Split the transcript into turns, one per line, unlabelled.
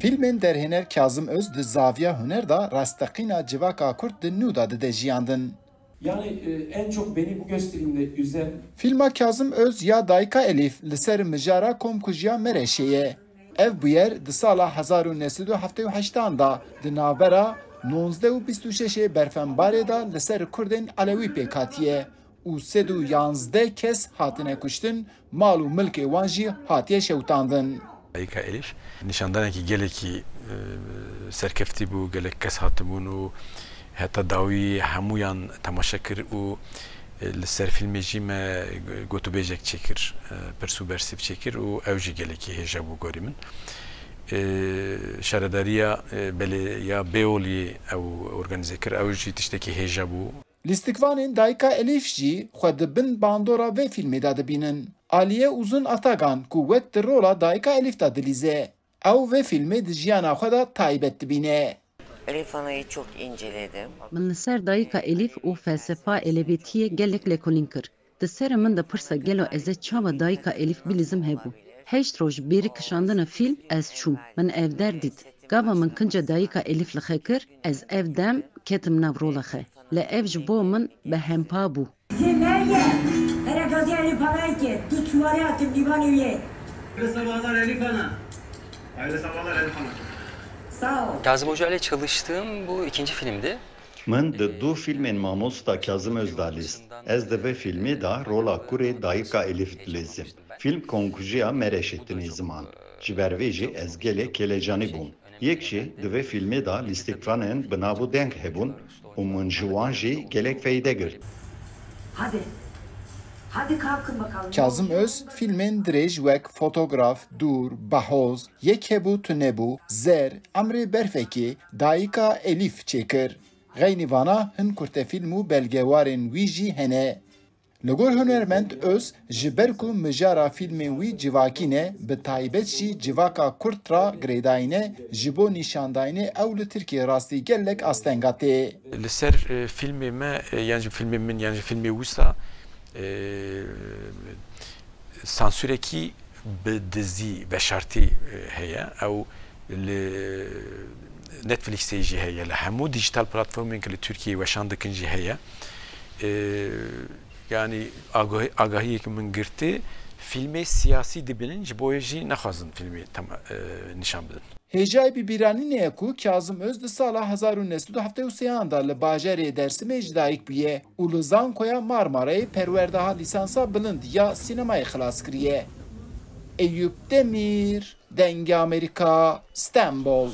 Filmên derhêner Kazım Öz di Zaviya Huner da rastaqîna civaka Kurd di nû da didejiyandin.
Yani en çok beni bu gösterimde üzen...
Filma Kazım Öz ya Dayka Elif li ser mijara komkujiya Mereşe'ye. Ev bu yer di sala 1978 da di navbera 1926 berfembarê da li ser Kurdên Alewî pêk hatiye û 311 kes hatine kuştin, mal û milkê wan jî hatiye şewtandin.
Dayka Elif nişandanekî gelekî serkeftî bû, gelek kes hatibûn û heta dawî hemûyan temaşe kir û li ser filmê jî me gotûbêjek çêkir, pirsû bersîv çêkir û ew jî gelekî hêja bû gorî min. Şaredariya ya Beolî ew organize kir, ew jî tiştekî hêja bû.
Lîstikvanên Dayka Elif jî xwe di bin bandora vê filmê de dibînin. Aliye Uzun Atagan ku wek di rola Dayka Elif da dilîze. Ew vê filmê di jiyana xwe da taybet dibîne.
Elif Ana'yı çok inceledim.
Min li ser Dayka Elif û felsefa elebêtiyê gelek lêkolîn kir. Di serê min de pirsa gelo ez ê çawa Dayka Elif bilîzim hebû. Heşt roj bêrî kişandina fîlm ez çûm. Min ev derdît. Gava min kinca Dayka Elif li xwe kir, ez ev dem ketim nav rola xwe. Li ev ji bo min bi hempa bû.
Kazım Hoca ile çalıştığım bu ikinci filmdi.
Min di du filmên mamosta Kazım Öz da lîst. Ez di vê filmê da rola kurê Dayka Elif dilêzim. Film konkujiya Mereşê tinê ziman. Ji ber vê jî ez gelek kelecanî bûm. Yek jî di vê filmê da lîstikvanên bi navû deng hebûn û min ji wan jî gelek feyde girt.
Hadi kalkın bakalım.
Kazım Öz filmên dirêj wek Fotograf, Dûr, Bahoz, Yek hebû tu nebû, Zer, Emrê berfekê, Dayka Elif çêkir. Xeynî vana hin kurtefîlm û belgewarên wî jî hene. Li gor hunermend Öz ji ber ku mijara fîlmên wî civakî ne, bi taybet jî civaka Kurd ra girêdayîne ji bo nîşandayînê ew li Tirkiye rastî gelek astenga tê.
Li ser filmê me yan ji filmê min yan ji filmê wisa sansûrekî bi dizî veşartî heye ew li Netflixê jî heye, li hemû dijital platformên ki li Tirkiyeyê weşan dikin jî heye. Yani agahiyekî min girtî filmê siyasî dibinin ji bo jî nexwazin filmê nîşan bidin.
Hêjayê bîbîranînê ye ku Kazım Öz di sala 1973 da li bajarê Dêrsimê ji dayîk bûye û li Zankoya Marmarayê perwerdeha lîsansa bilind ya sînemayê xilas kiriye. Eyüp Demir, Dengê Amerîka, Stenbol.